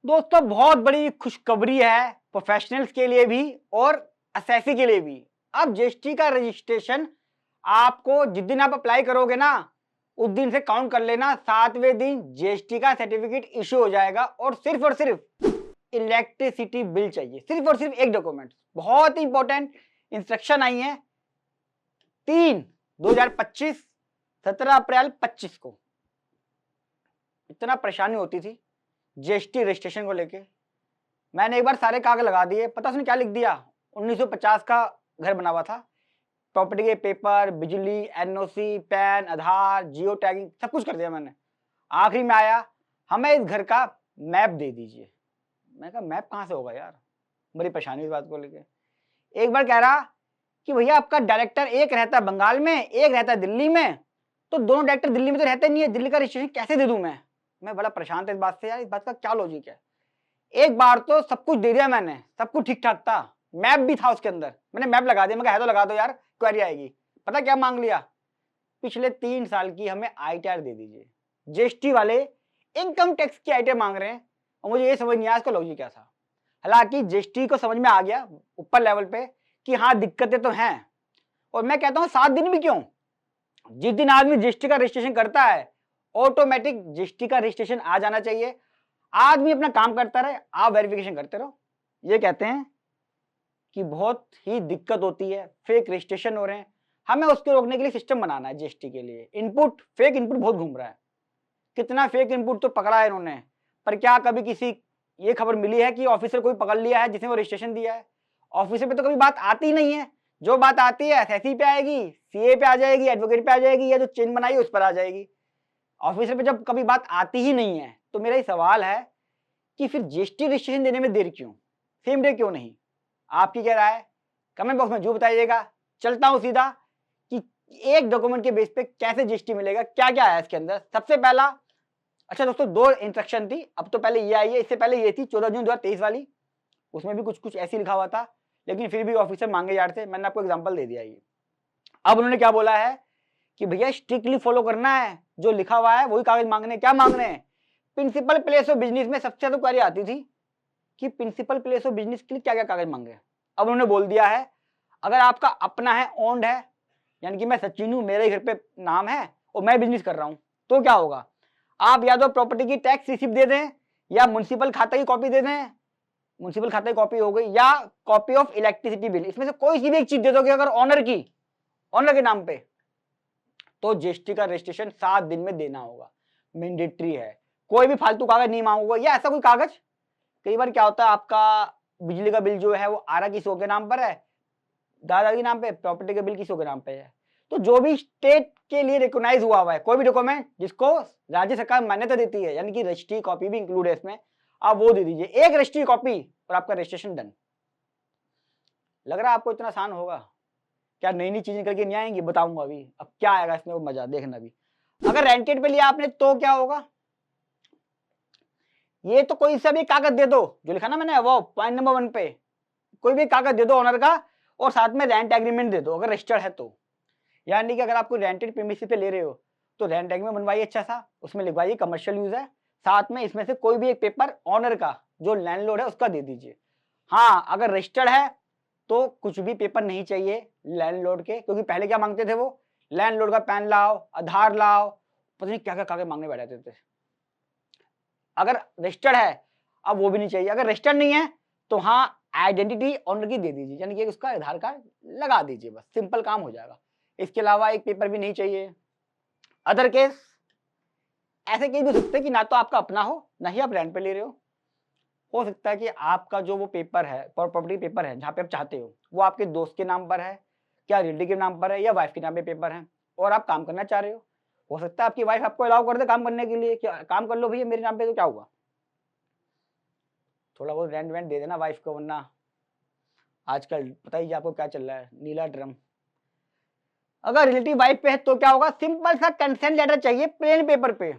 दोस्तों बहुत बड़ी खुशखबरी है प्रोफेशनल्स के लिए भी और एसएससी के लिए भी। अब जीएसटी का रजिस्ट्रेशन आपको जिस दिन आप अप्लाई करोगे ना उस दिन से काउंट कर लेना, 7वें दिन जीएसटी का सर्टिफिकेट इश्यू हो जाएगा। और सिर्फ इलेक्ट्रिसिटी बिल चाहिए, सिर्फ और सिर्फ एक डॉक्यूमेंट। बहुत इंपॉर्टेंट इंस्ट्रक्शन आई है 3/2025 17 अप्रैल 25 को। इतना परेशानी होती थी जीएसटी रजिस्ट्रेशन को लेके, मैंने एक बार सारे कागज लगा दिए। पता उसने क्या लिख दिया, 1950 का घर बना हुआ था, प्रॉपर्टी के पेपर, बिजली, एनओसी, पैन, आधार, जियो टैगिंग सब कुछ कर दिया मैंने। आखिरी में आया हमें इस घर का मैप दे दीजिए। मैं कहा मैप कहाँ से होगा यार, बड़ी परेशानी इस बात को लेके। एक बार कह रहा कि भैया आपका डायरेक्टर एक रहता है बंगाल में, एक रहता है दिल्ली में, तो दोनों डायरेक्टर दिल्ली में तो रहते नहीं है, दिल्ली का रजिस्ट्रेशन कैसे दे दूं मैं बड़ा परेशान था इस बात से। यार इस बात का क्या लॉजिक है। एक बार तो सब कुछ दे दिया मैंने, सब कुछ ठीक ठाक था, मैप भी था उसके अंदर, मैंने मैप लगा दिया। मैं कहा है तो लगा दो यार, क्वेरी आएगी। पता क्या मांग लिया, पिछले 3 साल की हमें आईटीआर दे दीजिए। जीएसटी वाले इनकम टैक्स की आईटीआर मांग रहे हैं और मुझे ये समझ नहीं आया इसका लॉजिक क्या था। हालांकि जीएसटी को समझ में आ गया ऊपर लेवल पे कि हाँ दिक्कतें तो हैं। और मैं कहता हूँ 7 दिन भी क्यों, जिस दिन आदमी जीएसटी का रजिस्ट्रेशन करता है ऑटोमेटिक जीएसटी का रजिस्ट्रेशन आ जाना चाहिए। आदमी अपना काम करता रहे, आप वेरिफिकेशन करते रहो। ये कहते हैं कि बहुत ही दिक्कत होती है, फेक रजिस्ट्रेशन हो रहे हैं, हमें उसको रोकने के लिए सिस्टम बनाना है जीएसटी के लिए। इनपुट, फेक इनपुट बहुत घूम रहा है, कितना फेक इनपुट तो पकड़ा है इन्होंने। पर क्या कभी किसी ये खबर मिली है कि ऑफिसर कोई पकड़ लिया है जिसने वो रजिस्ट्रेशन दिया है? ऑफिसर पे तो कभी बात आती नहीं है, जो बात आती है एसएससी पे आएगी, सीए पे आ जाएगी, एडवोकेट पे आ जाएगी, या जो चेन बनाई है उस पर आ जाएगी। ऑफिसर पे जब कभी बात आती ही नहीं है, तो मेरा ये सवाल है कि फिर जीएसटी रजिस्ट्रेशन देने में देर क्यों, सेम डे क्यों नहीं? आपकी क्या राय है, कमेंट बॉक्स में जो बताइएगा। चलता हूं सीधा कि एक डॉक्यूमेंट के बेस पे कैसे जीएसटी मिलेगा, क्या क्या है इसके अंदर। सबसे पहला, अच्छा दोस्तों 2 इंस्ट्रक्शन थी, अब तो पहले ये आई है, इससे पहले ये थी 14 जून 2023 वाली, उसमें भी कुछ ऐसे लिखा हुआ था, लेकिन फिर भी ऑफिसर मांगे जा रहे थे। मैंने आपको एग्जांपल दे दिया। ये अब उन्होंने क्या बोला है कि भैया स्ट्रिक्टली फॉलो करना है, जो लिखा हुआ है वही कागज मांगने। क्या मांग रहे हैं, प्रिंसिपल प्लेस ऑफ बिजनेस में सबसे ज्यादा क्वेरी आती थी कि प्रिंसिपल प्लेस ऑफ बिजनेस के लिए क्या क्या कागज मांगे। अब उन्होंने बोल दिया है अगर आपका अपना है, ओन्ड है, यानी कि मैं सचिन हूं, मेरे घर पे नाम है और मैं बिजनेस कर रहा हूं, तो क्या होगा, आप या तो प्रॉपर्टी की टैक्स रिसिप्ट दे दें या म्युनिसिपल खाता की कॉपी दे दें, म्युनिसिपल खाता की कॉपी हो गई, या कॉपी ऑफ इलेक्ट्रिसिटी बिल, इसमें से कोई सी भी एक चीज दे दोगे अगर ऑनर के नाम पे, तो जीएसटी का रजिस्ट्रेशन 7 दिन में देना होगा, मैंडेटरी है। कोई भी फालतू कागज नहीं मांगूंगा, या ऐसा कोई कागज, कई बार क्या होता है आपका बिजली का बिल जो है वो आरा किसी के नाम पर है, दादा के नाम पे, प्रॉपर्टी का बिल किसी के नाम पे है, तो जो भी स्टेट के लिए रिकॉग्नाइज हुआ है कोई भी डॉक्यूमेंट जिसको राज्य सरकार मान्यता देती है, यानी कि रजिस्ट्री कॉपी भी इंक्लूड है इसमें, आप वो दे दीजिए, एक रजिस्ट्री कॉपी और आपका रजिस्ट्रेशन डन। लग रहा है आपको इतना आसान होगा क्या? नई नई चीजें निकल के नहीं आएंगी, बताऊंगा अभी। अब क्या आएगा इसमें वो मजा देखना भी। अगर रेंटेड पे लिया आपने तो क्या होगा, ये तो कोई सा भी कागज दे दो जो लिखा ना मैंने वो पॉइंट नंबर 1 पे, कोई भी कागज दे दो ऑनर का और साथ में रेंट एग्रीमेंट दे दो अगर रजिस्टर्ड है तो। यानी कि अगर आपको रेंटेड प्रीमिसेस पे ले रहे हो तो रेंट एग्रीमेंट बनवाइए अच्छा सा, उसमें लिखवाइए कमर्शियल यूज है, साथ में इसमें से कोई भी एक पेपर ऑनर का जो लैंडलॉर्ड है उसका दे दीजिए। हाँ अगर रजिस्टर्ड है तो कुछ भी पेपर नहीं चाहिए लैंडलॉर्ड के, क्योंकि पहले क्या मांगते थे वो, लैंडलॉर्ड का पैन लाओ, आधार लाओ, पता नहीं क्या क्या कागज मांगने बैठे थे। अगर रजिस्टर्ड है अब वो भी नहीं चाहिए, अगर रजिस्टर्ड नहीं है तो हाँ आइडेंटिटी ऑनर की दे दीजिए, यानी कि उसका आधार कार्ड लगा दीजिए, बस सिंपल काम हो जाएगा। इसके अलावा एक पेपर भी नहीं चाहिए। अदर केस ऐसे केस भी हो सकते हैं कि ना तो आपका अपना हो ना ही आप रेंट पे ले रहे हो सकता है कि आपका जो वो पेपर है प्रॉपर्टी पेपर है जहाँ पे आप चाहते हो वो आपके दोस्त के नाम पर है, क्या रिलेटिव के नाम पर है, या वाइफ के नाम पे पेपर है और आप काम करना चाह रहे हो सकता है आपकी वाइफ आपको अलाउ कर दे काम करने के लिए, क्या काम कर लो भैया मेरे नाम पे, तो क्या हुआ, थोड़ा बहुत रेंट वेंट दे देना वाइफ को, वरना आजकल पता ही आपको क्या चल रहा है, नीला ड्रम। अगर रिलेटिव वाइफ पे है तो क्या होगा, सिंपल सा कंसेंट लेटर चाहिए प्लेन पेपर पे,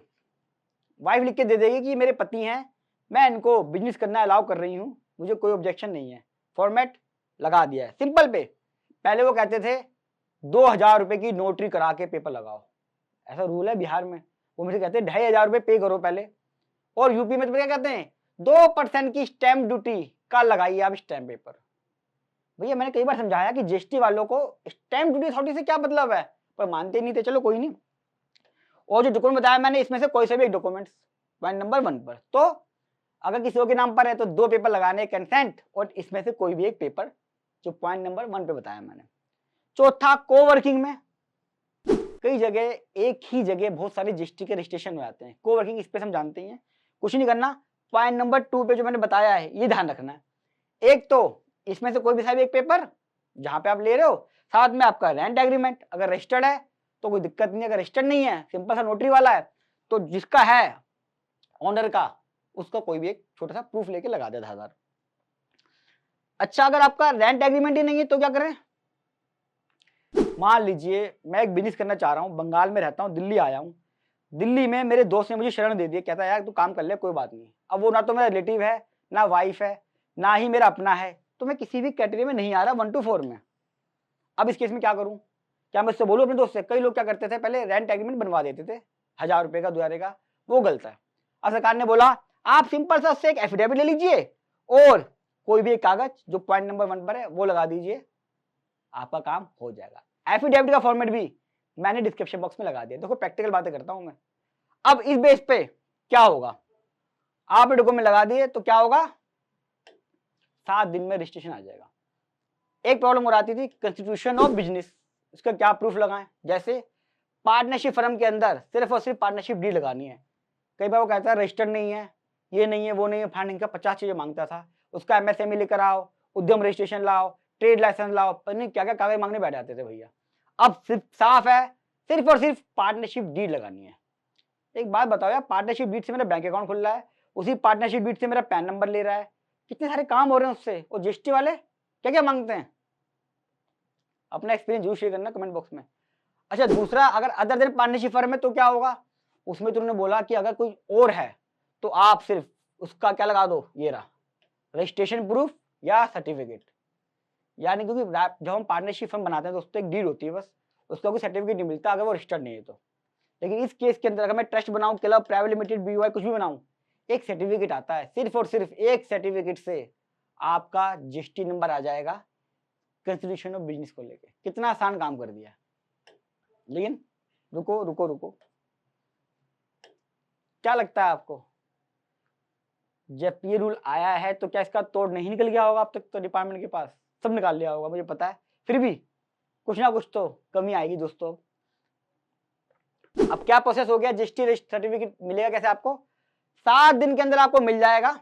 वाइफ लिख के दे देगी कि मेरे पति हैं, मैं इनको बिजनेस करना अलाउ कर रही हूँ, मुझे कोई ऑब्जेक्शन नहीं है, फॉर्मेट लगा दिया है सिंपल पे। पहले वो कहते थे 2,000 रुपए की नोटरी करा के पेपर लगाओ, ऐसा रूल है बिहार में, वो मुझे कहते हैं 2,500 रुपए पे करो पहले। और यूपी में तो क्या कहते हैं 2% की स्टैंप ड्यूटी का लगाइए आप स्टैंप पेपर। भैया मैंने कई बार समझाया कि जीएसटी वालों को स्टैंप ड्यूटी अथॉरिटी से क्या मतलब है, पर मानते नहीं थे। चलो कोई नहीं। और जो डॉक्यूमेंट बताया मैंने, इसमें से कोई से भी एक डॉक्यूमेंट्स पॉइंट नंबर 1 पर, तो अगर किसी के नाम पर है तो 2 पेपर लगाने कंसेंट, और इसमें से कोई भी एक पेपर जो पॉइंट नंबर 1 पे बताया मैंने। चौथा, कोवर्किंग में कई जगह एक ही जगह बहुत सारे जीएसटी के रजिस्ट्रेशन हो जाते हैं। कोवर्किंग इस पे हम जानते ही हैं, कुछ नहीं करना। पॉइंट नंबर 2 पे जो मैंने बताया है ये ध्यान रखना है। एक तो इसमें से कोई भी सा भी एक पेपर जहां पे आप ले रहे हो, साथ में आपका रेंट एग्रीमेंट, अगर रजिस्टर्ड है तो कोई दिक्कत नहीं, अगर रजिस्टर्ड नहीं है, सिंपल सा नोटरी वाला है, तो जिसका है ऑनर का, उसका कोई भी एक छोटा सा प्रूफ लेके लगा दे आधार। अच्छा, अगर आपका रेंट एग्रीमेंट ही नहीं है तो क्या करें? मान लीजिए मैं एक बिजनेस करना चाह रहा हूँ, बंगाल में रहता हूँ, दिल्ली आया हूँ। दिल्ली में मेरे दोस्त ने मुझे शरण दे दी, कहता है यार तू काम कर ले, कोई बात नहीं। अब वो ना तो मेरा रिलेटिव है, ना वाइफ है, ना ही मेरा अपना है, तो मैं किसी भी कैटेगरी में नहीं आ रहा 1 to 4 में। अब इस केस में क्या करूं? क्या मैं उससे बोलूं अपने दोस्त से? कई लोग क्या करते थे, पहले रेंट एग्रीमेंट बनवा देते थे 1000 रुपए का, 2000 का, वो गलत है। अब सरकार ने बोला आप सिंपल सा उससे एक एफिडेविट ले लीजिए और कोई भी एक कागज जो पॉइंट नंबर 1 पर है वो लगा दीजिए, आपका काम हो जाएगा। एफिडेविट का फॉर्मेट भी मैंने डिस्क्रिप्शन बॉक्स में लगा दिया। देखो प्रैक्टिकल बातें करता हूं मैं। अब इस बेस पे क्या होगा, आपने डॉक्यूमेंट लगा दिए तो क्या होगा, 7 दिन में रजिस्ट्रेशन आ जाएगा। एक प्रॉब्लम हो जाती थी, कंस्टिट्यूशन ऑफ बिजनेस, इसका क्या प्रूफ लगाएं? जैसे पार्टनरशिप फर्म के अंदर सिर्फ और सिर्फ पार्टनरशिप डीड लगानी है। कई बार वो कहता है रजिस्टर्ड नहीं है, ये नहीं है, वो नहीं है, फाइनेंस का 50 चीजें मांगता था। उसका एमएसएमई लेकर आओ, उद्यम रजिस्ट्रेशन लाओ, ट्रेड लाइसेंस लाओ, पर नहीं क्या क्या कागज मांगने बैठ जाते थे भैया। अब सिर्फ साफ है, सिर्फ और सिर्फ पार्टनरशिप डीड लगानी है। एक बात बताओ यार, पार्टनरशिप डीड से मेरा बैंक अकाउंट खुल रहा है, उसी पार्टनरशिप डीड से मेरा पैन नंबर ले रहा है, कितने सारे काम हो रहे हैं उससे। और जीएसटी वाले क्या क्या मांगते हैं, अपना एक्सपीरियंस जरूर शेयर करना कमेंट बॉक्स में। अच्छा, दूसरा, अगर अदर देन पार्टनरशिप फर्म है तो क्या होगा, उसमें तुमने बोला कि अगर कोई और है तो आप सिर्फ उसका क्या लगा दो, ये रहा रजिस्ट्रेशन प्रूफ या सर्टिफिकेट। यानी क्योंकि जब हम पार्टनरशिप फर्म बनाते हैं तो उस पर एक डीड होती है, बस उसका कोई सर्टिफिकेट नहीं मिलता अगर वो रजिस्टर्ड नहीं है तो। लेकिन इस केस के अंदर अगर मैं ट्रस्ट बनाऊं, क्लब, प्राइवेट लिमिटेड, बीओआई कुछ भी बनाऊं, एक सर्टिफिकेट आता है, सिर्फ और सिर्फ एक सर्टिफिकेट से आपका जीएसटी नंबर आ जाएगा कंस्टिट्यूशन ऑफ बिजनेस को लेके। कितना आसान काम कर दिया। लेकिन रुको रुको रुको, क्या लगता है आपको, जब ये रूल आया है तो क्या इसका तोड़ नहीं निकल गया होगा अब तक? तो डिपार्टमेंट के पास सब निकाल लिया होगा मुझे पता है, फिर भी कुछ ना कुछ तो कमी आएगी दोस्तों। अब क्या प्रोसेस हो गया, जीएसटी सर्टिफिकेट मिलेगा कैसे आपको? 7 दिन के अंदर आपको मिल जाएगा,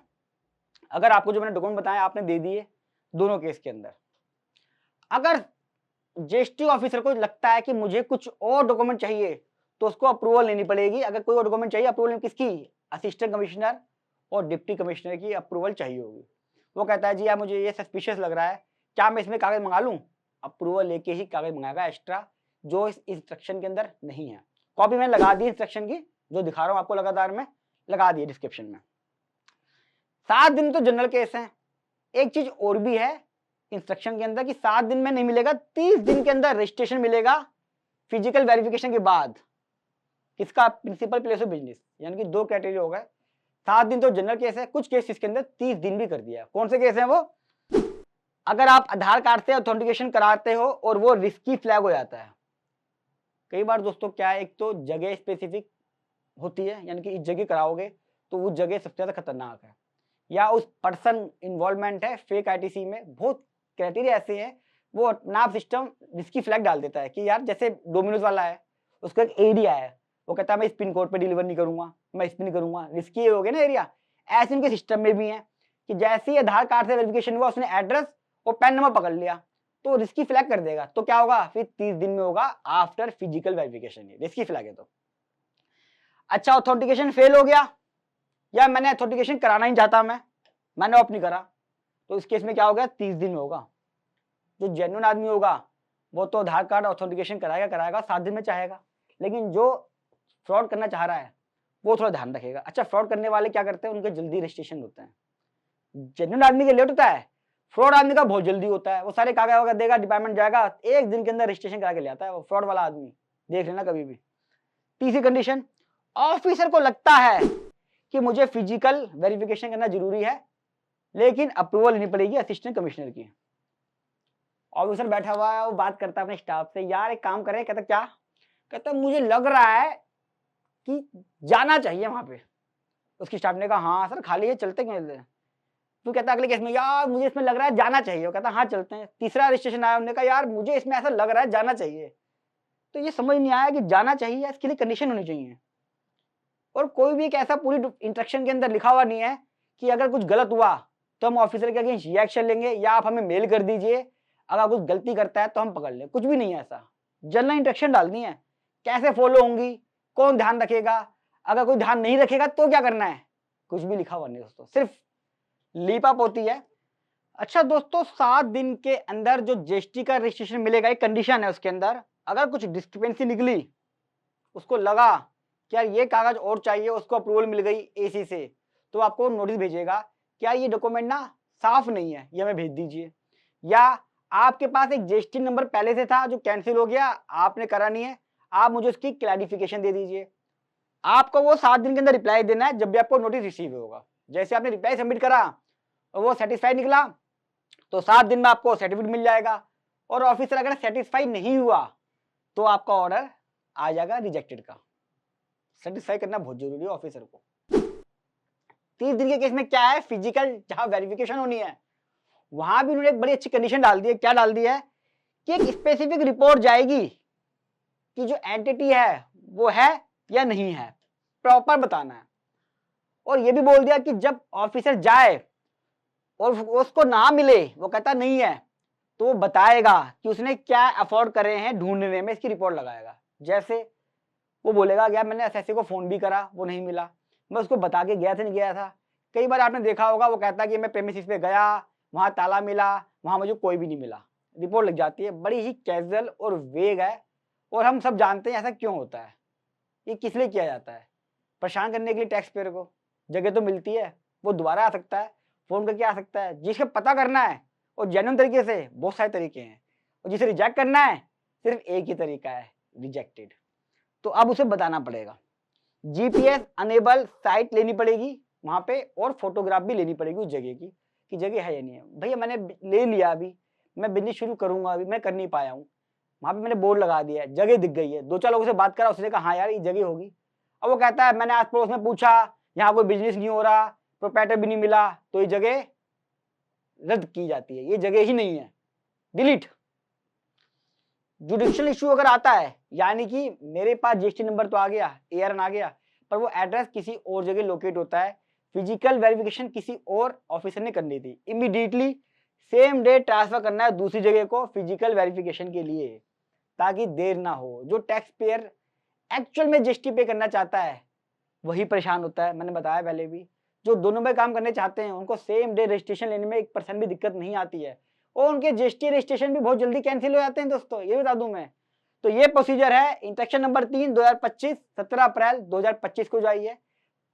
अगर आपको जो मैंने डॉक्यूमेंट बताया आपने दे दिए दोनों केस के अंदर। अगर जीएसटी ऑफिसर को लगता है कि मुझे कुछ और डॉक्यूमेंट चाहिए तो उसको अप्रूवल लेनी पड़ेगी। अगर कोई और डॉक्यूमेंट चाहिए, अप्रूवल किसकी? असिस्टेंट कमिश्नर और डिप्टी कमिश्नर की अप्रूवल चाहिए होगी। वो कहता है जी यार मुझे ये सस्पिशियस लग रहा है, क्या मैं इसमें कागज मंगा लूं? अप्रूवल लेके ही कागज मंगाएगा एक्स्ट्रा, जो इस इंस्ट्रक्शन के अंदर नहीं है। कॉपी मैंने लगा दी इंस्ट्रक्शन की, जो दिखा रहा हूं आपको लगातार में लगा दी डिस्क्रिप्शन में। 7 दिन तो जनरल केस है। एक चीज और भी है इंस्ट्रक्शन के अंदर कि 7 दिन में नहीं मिलेगा, 30 दिन के अंदर रजिस्ट्रेशन मिलेगा फिजिकल वेरिफिकेशन के बाद। किसका? प्रिंसिपल प्लेस ऑफ बिजनेस, यानी कि 2 क्राइटेरिया हो गए। 7 दिन तो जनरल केस है, कुछ केस इसके अंदर 30 दिन भी कर दिया। कौन से केस है वो? अगर आप आधार कार्ड से ऑथेंटिकेशन कराते हो और वो रिस्की फ्लैग हो जाता है। कई बार दोस्तों क्या है, एक तो जगह स्पेसिफिक होती है, यानी कि इस जगह कराओगे तो वो जगह सबसे ज्यादा खतरनाक है, या उस पर्सन इन्वॉल्वमेंट है फेक आईटीसी में। बहुत क्राइटेरिया ऐसे हैं, वो अपना सिस्टम रिस्की फ्लैग डाल देता है कि यार जैसे डोमिनोज वाला है, उसका एक एरिया है, वो कहता है मैं इस पिन कोड पे डिलीवर नहीं करूंगा, मैं इस पे नहीं करूंगा, रिस्की हो गया ना एरिया। ऐसे उनके सिस्टम में भी है कि जैसे ही आधार कार्ड से वेरिफिकेशन हुआ, उसने एड्रेस और पैन नंबर पकड़ लिया तो रिस्की फ्लैग कर देगा। तो क्या होगा, फिर 30 दिन में होगा after physical verification, risky flag है तो। अच्छा, ऑथेंटिकेशन फेल हो गया, या मैंने ऑथेंटिकेशन कराना ही चाहता, मैंने ऑप्ट नहीं करा, तो इस केस में क्या होगा, 30 दिन में होगा। जो जेन्युइन आदमी होगा वो तो आधार कार्ड ऑथेंटिकेशन कराएगा 7 दिन में चाहेगा, लेकिन जो फ्रॉड करना चाह रहा है वो थोड़ा ध्यान रखेगा। अच्छा, फ्रॉड करने वाले क्या करते हैं, उनके जल्दी रजिस्ट्रेशन होते हैं। जेन्युइन आदमी के लेट होता है, फ्रॉड आदमी का बहुत जल्दी होता है। वो सारे कागज वगैरह देगा, डिपार्टमेंट जाएगा, 1 दिन के अंदर रजिस्ट्रेशन करा के ले आता है वो फ्रॉड वाला आदमी, देख लेना कभी भी। तीसरी कंडीशन, ऑफिसर को लगता है कि मुझे फिजिकल वेरिफिकेशन करना जरूरी है, लेकिन अप्रूवल लेनी पड़ेगी असिस्टेंट कमिश्नर की। ऑफिसर बैठा हुआ है, वो बात करता है अपने स्टाफ से, यार एक काम करें। कहता क्या? कहता मुझे लग रहा है कि जाना चाहिए वहां पे। उसकी स्टाफ ने कहा हाँ सर खाली है, चलते क्यों चलते? तू कहता अगले केस में यार मुझे इसमें लग रहा है जाना चाहिए। वो कहता हाँ चलते हैं। तीसरा रजिस्ट्रेशन आया, उन्होंने कहा यार मुझे इसमें ऐसा लग रहा है जाना चाहिए। तो ये समझ नहीं आया कि जाना चाहिए, इसके लिए कंडीशन होनी चाहिए। और कोई भी एक ऐसा पूरी इंस्ट्रक्शन के अंदर लिखा हुआ नहीं है कि अगर कुछ गलत हुआ तो हम ऑफिसर के अगेंस्ट ये एक्शन लेंगे या आप हमें मेल कर दीजिए, अगर कुछ गलती करता है तो हम पकड़ लें। कुछ भी नहीं है ऐसा। जनरल इंस्ट्रक्शन डालनी है, कैसे फॉलो होंगी, कौन ध्यान रखेगा, अगर कोई ध्यान नहीं रखेगा तो क्या करना है, कुछ भी लिखा हुआ नहीं दोस्तों, सिर्फ लीप अप होती है। अच्छा दोस्तों, 7 दिन के अंदर जो जीएसटी का रजिस्ट्रेशन मिलेगा, एक कंडीशन है उसके अंदर, अगर कुछ डिस्क्रिपेंसी निकली, उसको लगा कि यार ये कागज और चाहिए, उसको अप्रूवल मिल गई एसी से, तो आपको नोटिस भेजेगा कि यार ये डॉक्यूमेंट ना साफ नहीं है, ये हमें भेज दीजिए। या आपके पास एक जीएसटी नंबर पहले से था जो कैंसिल हो गया, आपने करा नहीं है, आप मुझे उसकी क्लैरिफिकेशन दे दीजिए। आपको वो 7 दिन के अंदर रिप्लाई देना है जब भी आपको नोटिस रिसीव होगा। जैसे आपने रिप्लाई सबमिट करा और वो सेटिस्फाइड निकला तो 7 दिन में आपको सर्टिफिकेट मिल जाएगा। और ऑफिसर अगर सेटिस्फाइड नहीं हुआ तो आपका ऑर्डर आ जाएगा रिजेक्टेड का। सेटिस्फाई करना बहुत जरूरी है ऑफिसर को। 30 दिन के केस में क्या है, फिजिकल जहां वेरिफिकेशन होनी है वहां भी उन्होंने एक बड़ी अच्छी कंडीशन डाल दी है। क्या डाल दी है कि एक स्पेसिफिक रिपोर्ट जाएगी कि जो एंटिटी है वो है या नहीं है, प्रॉपर बताना है। और ये भी बोल दिया कि जब ऑफिसर जाए और उसको ना मिले, वो कहता नहीं है, तो वो बताएगा कि उसने क्या अफोर्ड करे हैं ढूंढने में, इसकी रिपोर्ट लगाएगा। जैसे वो बोलेगा यार मैंने एसएससी को फोन भी करा, वो नहीं मिला, मैं उसको बता के गया था नहीं गया था। कई बार आपने देखा होगा वो कहता है कि मैं प्रेमिसिस पे गया, वहां ताला मिला, वहां मुझे कोई भी नहीं मिला, रिपोर्ट लग जाती है। बड़ी ही कैजुअल और वेग है, और हम सब जानते हैं ऐसा क्यों होता है। ये किस लिए किया जाता है? परेशान करने के लिए टैक्स पेयर को। जगह तो मिलती है, वो दोबारा आ सकता है, फोन करके आ सकता है। जिसके पता करना है और जेन्युइन तरीके से, बहुत सारे तरीके हैं, और जिसे रिजेक्ट करना है सिर्फ एक ही तरीका है, रिजेक्टेड। तो अब उसे बताना पड़ेगा। जीपीएस अनेबल साइट लेनी पड़ेगी वहां पे, और फोटोग्राफ भी लेनी पड़ेगी उस जगह की कि जगह है या नहीं है। भैया मैंने ले लिया, अभी मैं बिजनेस शुरू करूंगा, अभी मैं कर नहीं पाया हूँ, वहां पे मैंने बोर्ड लगा दिया है, जगह दिख गई है, 2-4 लोगों से बात करा, उसने कहा हाँ यार ये जगह होगी। अब वो कहता है मैंने आस पड़ोस में पूछा, यहाँ कोई बिजनेस नहीं हो रहा, प्रोप्राइटर भी नहीं मिला, तो ये जगह रद्द की जाती है, ये जगह ही नहीं है, डिलीट। जुडिशियल इशू अगर आता है, यानी कि मेरे पास जीएसटी नंबर तो आ गया, एआरएन आ गया, पर वो एड्रेस किसी और जगह लोकेट होता है, फिजिकल वेरिफिकेशन किसी और ऑफिसर ने करनी थी, इमीडिएटली सेम डे ट्रांसफर करना है दूसरी जगह को फिजिकल वेरिफिकेशन के लिए, ताकि देर ना हो। जो टैक्स पेयर एक्चुअल में जीएसटी पे करना चाहता है वही परेशान होता है। मैंने बताया पहले भी, जो दोनों में काम करने चाहते हैं उनको सेम डे रजिस्ट्रेशन लेने में 1% भी दिक्कत नहीं आती है, और उनके जीएसटी रजिस्ट्रेशन भी बहुत जल्दी कैंसिल हो जाते हैं दोस्तों, ये बता दूं मैं। तो ये प्रोसीजर है। इंस्ट्रक्शन नंबर 3 2025 17 अप्रैल 2025 को जाइए।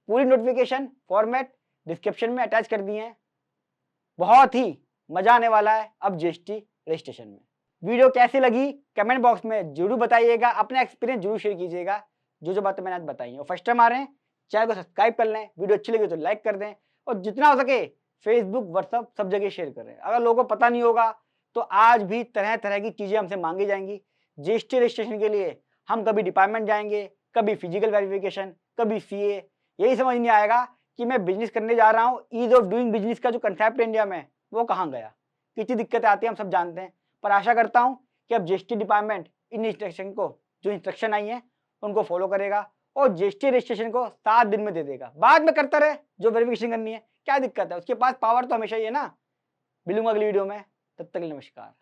पूरी नोटिफिकेशन फॉर्मेट डिस्क्रिप्शन में अटैच कर दिए हैं। बहुत ही मजा आने वाला है अब जीएसटी रजिस्ट्रेशन में। वीडियो कैसी लगी कमेंट बॉक्स में जरूर बताइएगा, अपना एक्सपीरियंस जरूर शेयर कीजिएगा। जो बातें मैंने आज बताई हैं, और फर्स्ट टाइम आ रहे हैं चैनल को सब्सक्राइब कर लें, वीडियो अच्छी लगी तो लाइक कर दें, और जितना हो सके फेसबुक व्हाट्सअप सब जगह शेयर करें। अगर लोगों को पता नहीं होगा तो आज भी तरह तरह की चीजें हमसे मांगी जाएंगी। जीएसटी रजिस्ट्रेशन के लिए हम कभी डिपार्टमेंट जाएंगे, कभी फिजिकल वेरिफिकेशन, कभी सीए। यही समझ नहीं आएगा कि मैं बिजनेस करने जा रहा हूँ, ईज ऑफ डूइंग बिजनेस का जो कंसेप्ट है इंडिया में वो कहाँ गया। कितनी दिक्कतें आती है हम सब जानते हैं, पर आशा करता हूँ कि अब जीएसटी डिपार्टमेंट इन इंस्ट्रक्शन को, जो इंस्ट्रक्शन आई है उनको फॉलो करेगा, और जीएसटी रजिस्ट्रेशन को 7 दिन में दे देगा। बाद में करता रहे जो वेरिफिकेशन करनी है, क्या दिक्कत है, उसके पास पावर तो हमेशा ही है ना। मिलूंगा अगली वीडियो में, तब तक के लिए नमस्कार।